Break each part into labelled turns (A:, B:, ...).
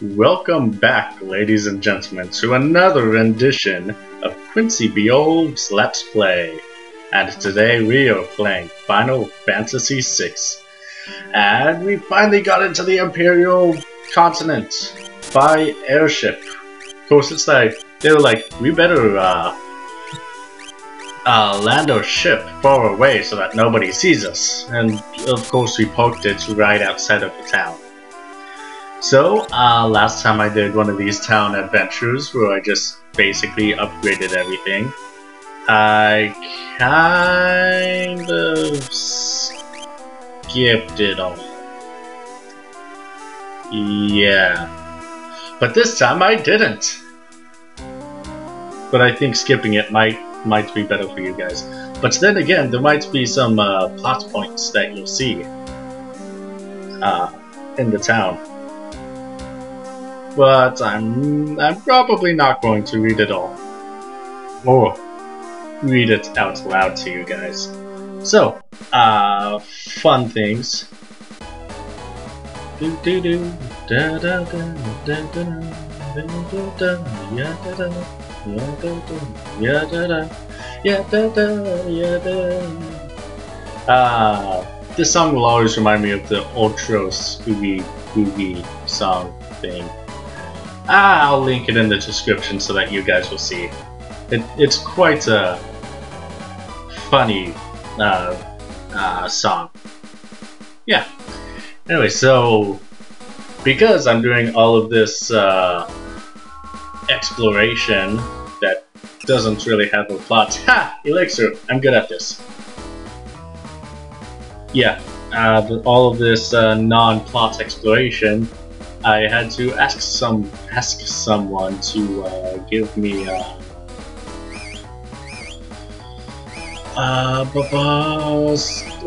A: Welcome back, ladies and gentlemen, to another rendition of Quincy Beoulve's Let's Play. And today we are playing Final Fantasy VI. And we finally got into the Imperial continent by airship. Of course, it's like, they were like, we better land our ship far away so that nobody sees us. And of course we parked it right outside of the town. So, last time I did one of these town adventures where I just basically upgraded everything. I kind of skipped it all. Yeah. But this time I didn't. But I think skipping it might be better for you guys. But then again, there might be some plot points that you'll see in the town. But I'm probably not going to read it all, or read it out loud to you guys. So, fun things. This song will always remind me of the Ultra Spooky Boogie song thing. I'll link it in the description so that you guys will see. It's quite a funny song. Yeah. Anyway, so because I'm doing all of this exploration that doesn't really have a plot. Ha! Elixir! I'm good at this. Yeah. All of this non-plot exploration, I had to ask someone to give me a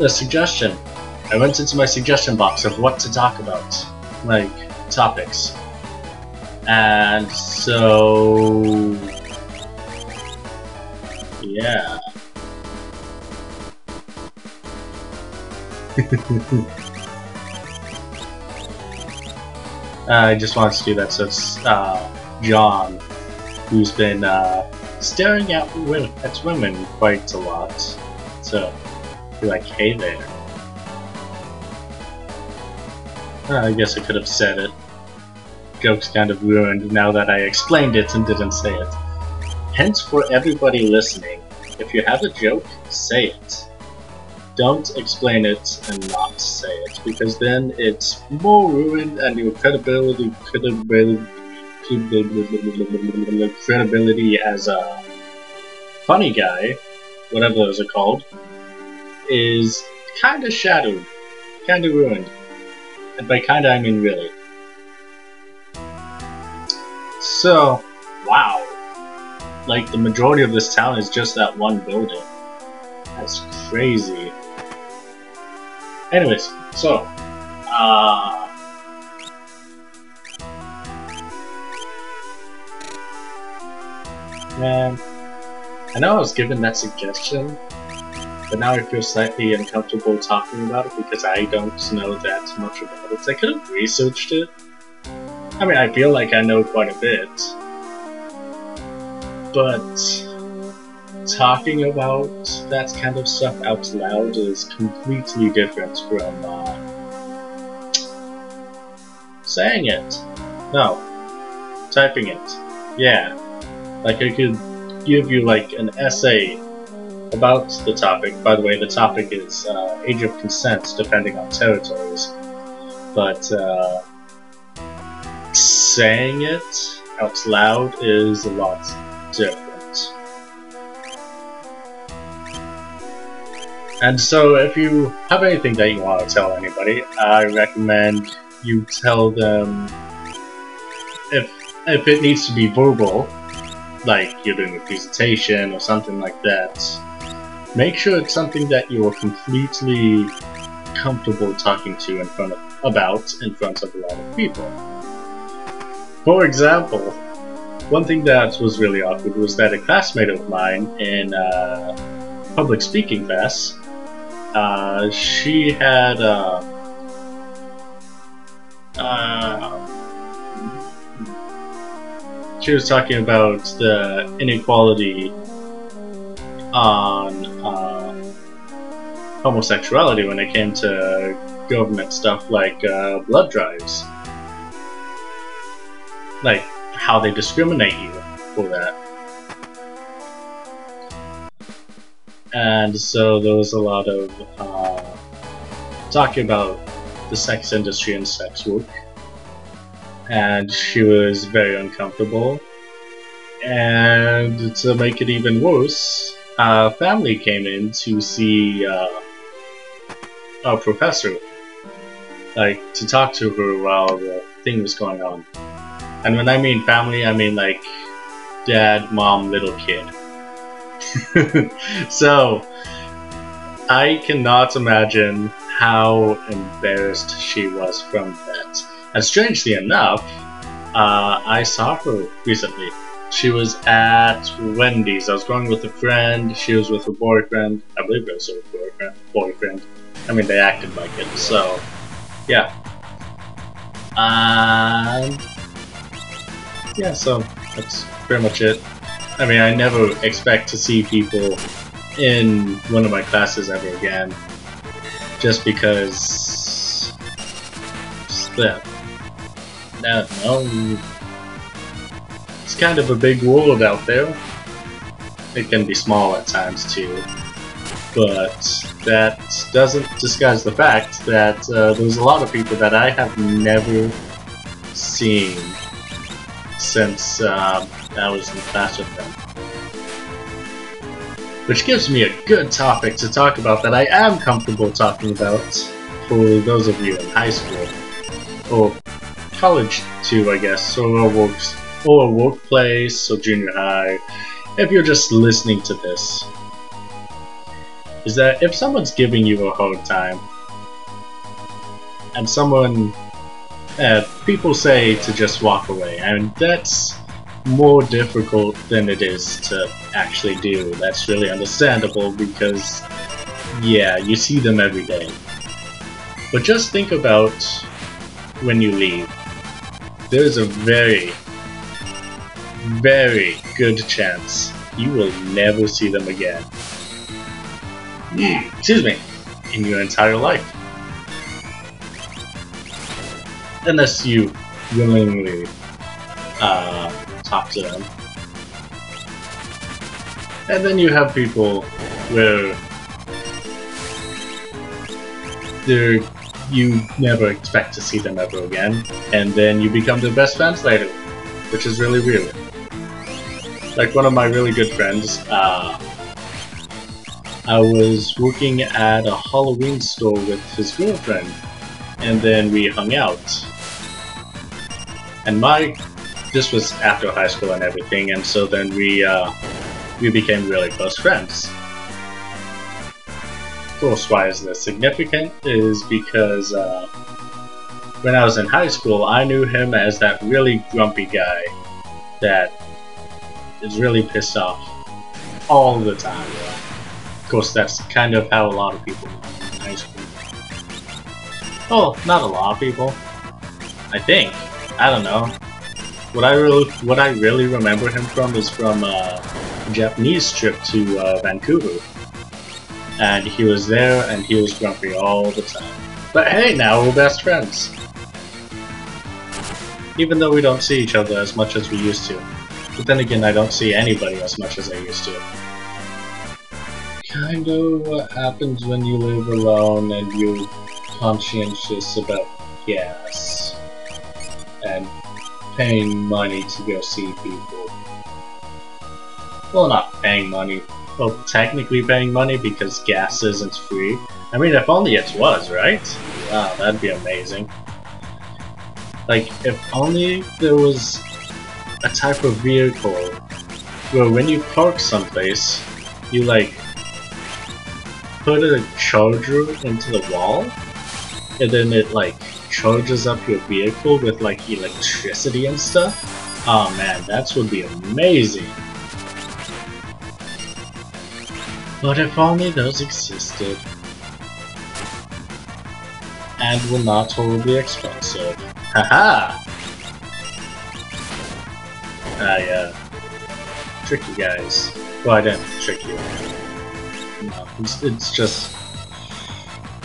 A: suggestion. I went into my suggestion box of what to talk about, like topics, and so yeah. I just wanted to do that so it's John, who's been staring at women quite a lot, so be like, hey there. I guess I could have said it. Joke's kind of ruined now that I explained it and didn't say it. Hence, for everybody listening, if you have a joke, say it. Don't explain it and not say it, because then it's more ruined and your credibility as a funny guy, whatever those are called, is kinda shadowed, kinda ruined. And by kinda I mean really. So, wow. Like, the majority of this town is just that one building. That's crazy. Anyways, so, man, I know I was given that suggestion, but now I feel slightly uncomfortable talking about it because I don't know that much about it. I could have researched it. I mean, I feel like I know quite a bit, but talking about that kind of stuff out loud is completely different from saying it. No, typing it. Yeah, like I could give you like an essay about the topic. By the way, the topic is age of consent, depending on territories. But saying it out loud is a lot different. And so, if you have anything that you want to tell anybody, I recommend you tell them, if it needs to be verbal, like you're doing a presentation or something like that, make sure it's something that you are completely comfortable talking to in front of a lot of people. For example, one thing that was really awkward was that a classmate of mine in public speaking class, she had she was talking about the inequality on homosexuality when it came to government stuff like blood drives. Like, how they discriminate you for that. And so there was a lot of talking about the sex industry and sex work. And she was very uncomfortable. And to make it even worse, a family came in to see our professor, like, to talk to her while the thing was going on. And when I mean family, I mean like dad, mom, little kid. So I cannot imagine how embarrassed she was from that. And strangely enough, I saw her recently. She was at Wendy's. I was going with a friend. She was with her boyfriend. I believe it was her boyfriend. I mean, they acted like it. So, yeah. Yeah, so that's pretty much it. I mean, I never expect to see people in one of my classes ever again. Just because... I don't know. It's kind of a big world out there. It can be small at times too. But that doesn't disguise the fact that there's a lot of people that I have never seen since I was in class with them. Which gives me a good topic to talk about that I am comfortable talking about for those of you in high school. Or college too, I guess, or a workplace, or junior high, if you're just listening to this. Is that if someone's giving you a hard time, and people say to just walk away, and that's more difficult than it is to actually do. That's really understandable because, yeah, you see them every day. But just think about when you leave. There's a very, very good chance you will never see them again. Excuse me, in your entire life. Unless you willingly talk to them. And then you have people where you never expect to see them ever again, and then you become their best friends later, which is really weird. Like one of my really good friends, I was working at a Halloween store with his girlfriend, and then we hung out. And this was after high school and everything, and so then we became really close friends. Of course, why is this significant is because when I was in high school, I knew him as that really grumpy guy that is really pissed off all the time. Of course, that's kind of how a lot of people know in high school. Oh, not a lot of people. I think. I don't know. What I really remember him from is from a Japanese trip to Vancouver. And he was there, and he was grumpy all the time. But hey, now we're best friends. Even though we don't see each other as much as we used to. But then again, I don't see anybody as much as I used to. Kind of what happens when you live alone and you're conscientious about gas. And paying money to go see people. Well, not paying money. Well, technically paying money because gas isn't free. I mean, if only it was, right? Wow, that'd be amazing. Like, if only there was a type of vehicle where when you park someplace, you like put a charger into the wall, and then it like charges up your vehicle with like electricity and stuff. Oh man, that would be amazing. But if only those existed. And were not horribly expensive. Haha! I trick you guys. Well, I didn't trick you. No, it's just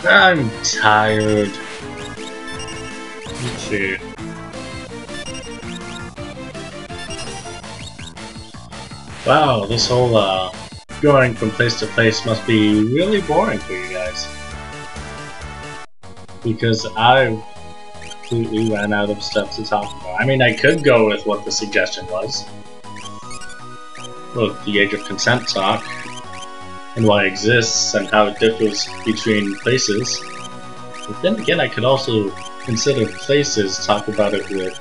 A: I'm tired. Let's see. Wow, this whole going from place to place must be really boring for you guys. Because I completely ran out of stuff to talk about. I mean, I could go with what the suggestion was. Well, the Age of Consent talk, and why it exists, and how it differs between places. But then again, I could also, instead of places, talk about it with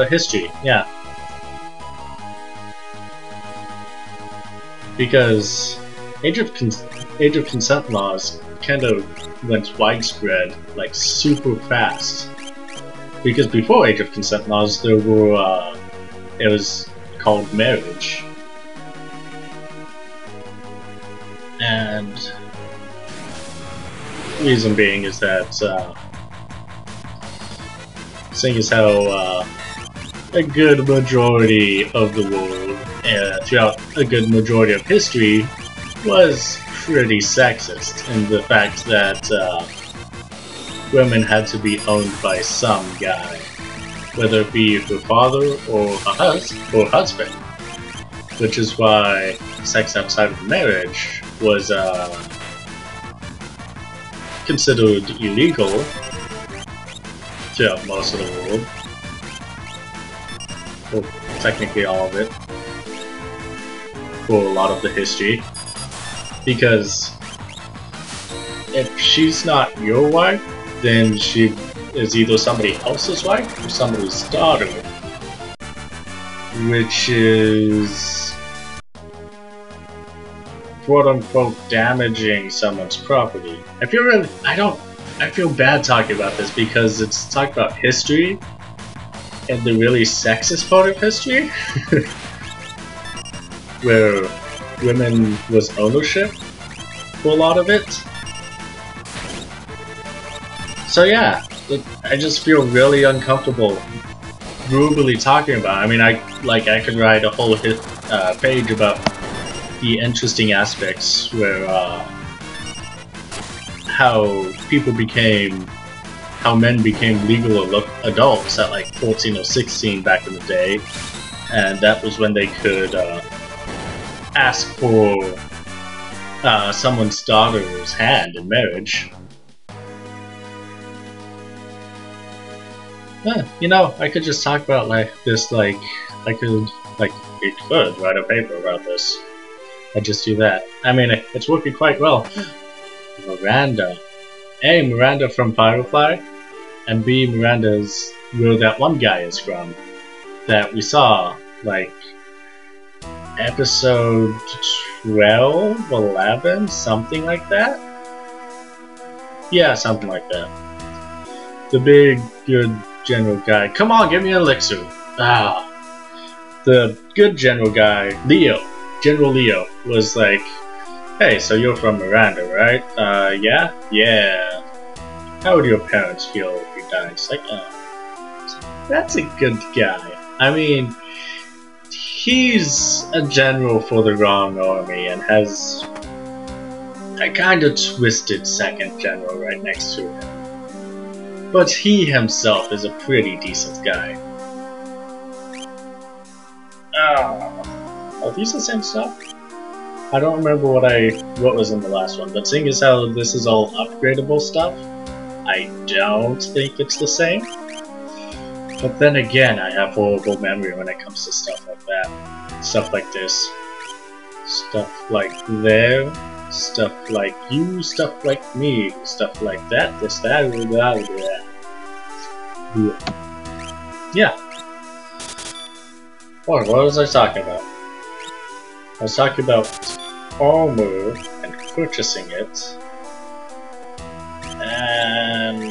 A: history, yeah. Because Age of Consent laws kind of went widespread, like super fast. Because before Age of Consent laws, there were, it was called marriage. And reason being is that, seeing as how a good majority of the world, throughout a good majority of history, was pretty sexist in the fact that women had to be owned by some guy, whether it be her father or her husband, which is why sex outside of marriage was considered illegal throughout most of the world. Well, technically all of it, for a lot of the history, because if she's not your wife, then she is either somebody else's wife or somebody's daughter, which is quote-unquote damaging someone's property. I feel bad talking about this because it's talking about history and the really sexist part of history where women was ownership for a lot of it. So yeah, I just feel really uncomfortable verbally talking about it. I mean, I could write a whole page about the interesting aspects where how men became legal adults at like 14 or 16 back in the day, and that was when they could ask for someone's daughter's hand in marriage. You know, I could just talk about like this, we could write a paper about this. I just do that. I mean, it's working quite well. Miranda. A, Miranda from Firefly, and B, Miranda's where that one guy is from that we saw, like, episode 12, 11, something like that? Yeah, something like that. The big, good general guy. Come on, give me an elixir. The good general guy, Leo, General Leo, was like, hey, so you're from Miranda, right? Yeah? Yeah. How would your parents feel if you died? It's like, that's a good guy. I mean, he's a general for the wrong army and has a kind of twisted second general right next to him. But he himself is a pretty decent guy. Are these the same stuff? I don't remember what was in the last one, but seeing as how this is all upgradable stuff, I don't think it's the same. But then again, I have horrible memory when it comes to stuff like that. Stuff like this. Stuff like there. Stuff like you. Stuff like me. Stuff like that. This, that, that. Yeah. What was I talking about? I was talking about armor and purchasing it. And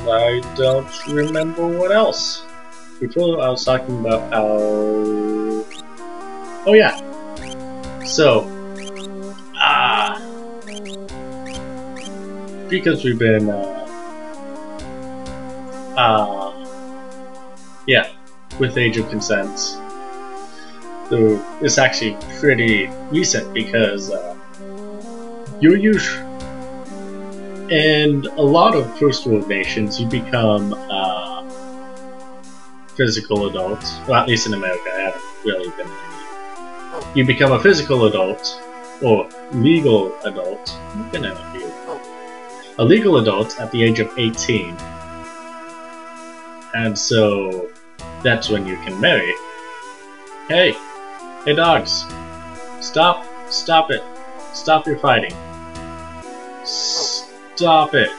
A: I don't remember what else. Before I was talking about how... Oh yeah. because we've been, yeah, with age of consent. So it's actually pretty recent because you're usually, in a lot of first world nations, you become physical adults. Well, at least in America, I haven't really been in any. You become a physical adult, or legal adult. I've been in a few. A legal adult at the age of 18. And so, that's when you can marry. Hey! Hey dogs! Stop! Stop it! Stop your fighting. Stop it!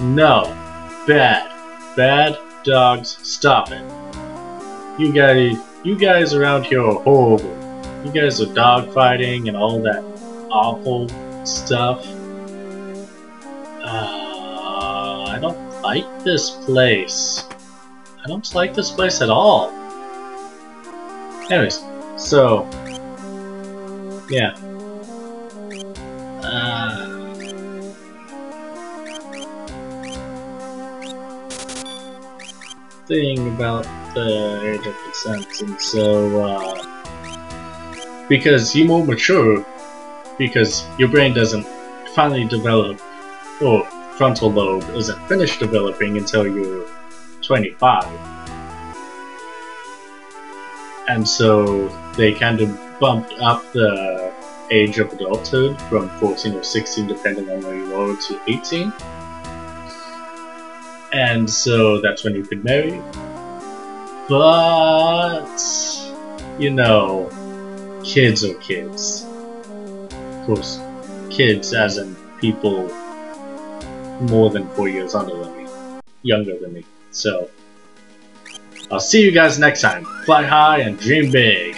A: No! Bad! Bad dogs, stop it! You guys around here are horrible. You guys are dog fighting and all that awful stuff. I don't like this place. I don't like this place at all. Anyways, so yeah. Thing about the age of consent, and so because you're more mature, because your brain doesn't finally develop, or frontal lobe isn't finished developing until you're 25, and so they kind of bumped up the age of adulthood from 14 or 16, depending on where you are, to 18. And so that's when you could marry. But, you know, kids are kids. Of course, kids as in people more than 4 years younger than me. So, I'll see you guys next time. Fly high and dream big.